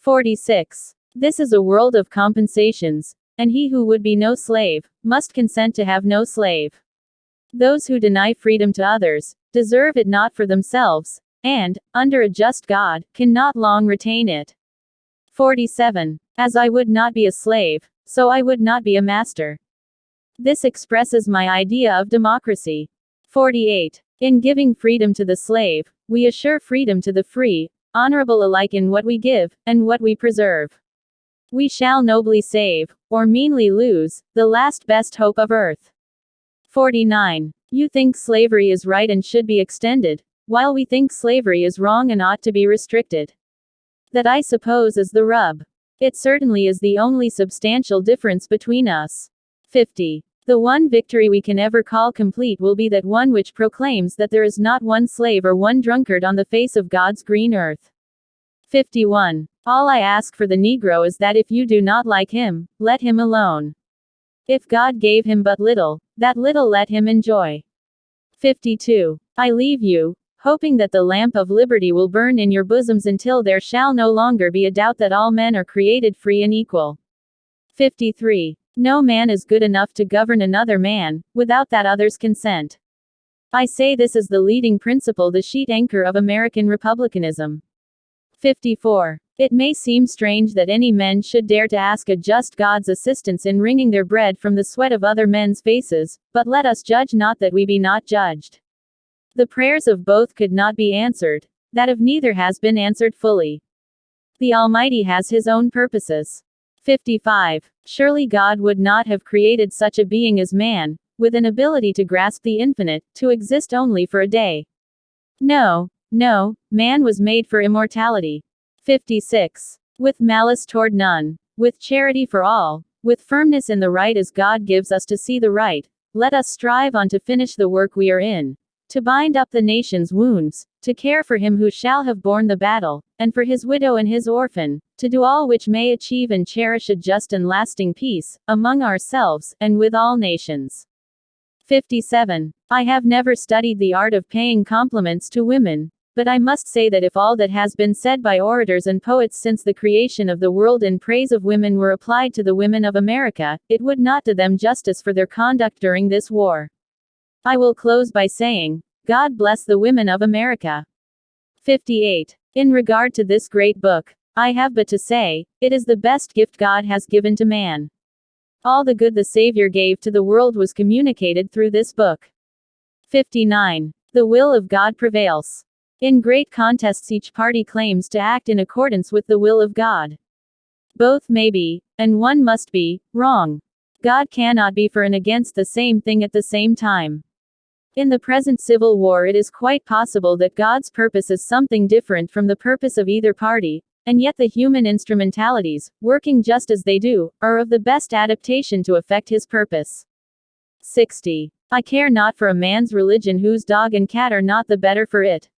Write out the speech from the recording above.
46. This is a world of compensations, and he who would be no slave, must consent to have no slave. Those who deny freedom to others, deserve it not for themselves, and, under a just God, cannot long retain it. 47. As I would not be a slave, so I would not be a master. This expresses my idea of democracy. 48. In giving freedom to the slave, we assure freedom to the free, honorable alike in what we give, and what we preserve. We shall nobly save, or meanly lose, the last best hope of earth. 49. You think slavery is right and should be extended, while we think slavery is wrong and ought to be restricted. That I suppose is the rub. It certainly is the only substantial difference between us. 50. The one victory we can ever call complete will be that one which proclaims that there is not one slave or one drunkard on the face of God's green earth. 51. All I ask for the Negro is that if you do not like him, let him alone. If God gave him but little, that little let him enjoy. 52. I leave you, hoping that the lamp of liberty will burn in your bosoms until there shall no longer be a doubt that all men are created free and equal. 53. No man is good enough to govern another man, without that other's consent. I say this is the leading principle, the sheet anchor of American republicanism. 54. It may seem strange that any men should dare to ask a just God's assistance in wringing their bread from the sweat of other men's faces, but let us judge not that we be not judged. The prayers of both could not be answered, that of neither has been answered fully. The Almighty has his own purposes. 55. Surely God would not have created such a being as man, with an ability to grasp the infinite, to exist only for a day. No, man was made for immortality. 56. With malice toward none, with charity for all, with firmness in the right as God gives us to see the right, let us strive on to finish the work we are in, to bind up the nation's wounds, to care for him who shall have borne the battle, and for his widow and his orphan, to do all which may achieve and cherish a just and lasting peace, among ourselves, and with all nations. 57. I have never studied the art of paying compliments to women, but I must say that if all that has been said by orators and poets since the creation of the world in praise of women were applied to the women of America, it would not do them justice for their conduct during this war. I will close by saying, God bless the women of America. 58. In regard to this great book, I have but to say, it is the best gift God has given to man. All the good the Savior gave to the world was communicated through this book. 59. The will of God prevails. In great contests each party claims to act in accordance with the will of God. Both may be, and one must be, wrong. God cannot be for and against the same thing at the same time. In the present civil war it is quite possible that God's purpose is something different from the purpose of either party, and yet the human instrumentalities, working just as they do, are of the best adaptation to effect his purpose. 60. I care not for a man's religion whose dog and cat are not the better for it.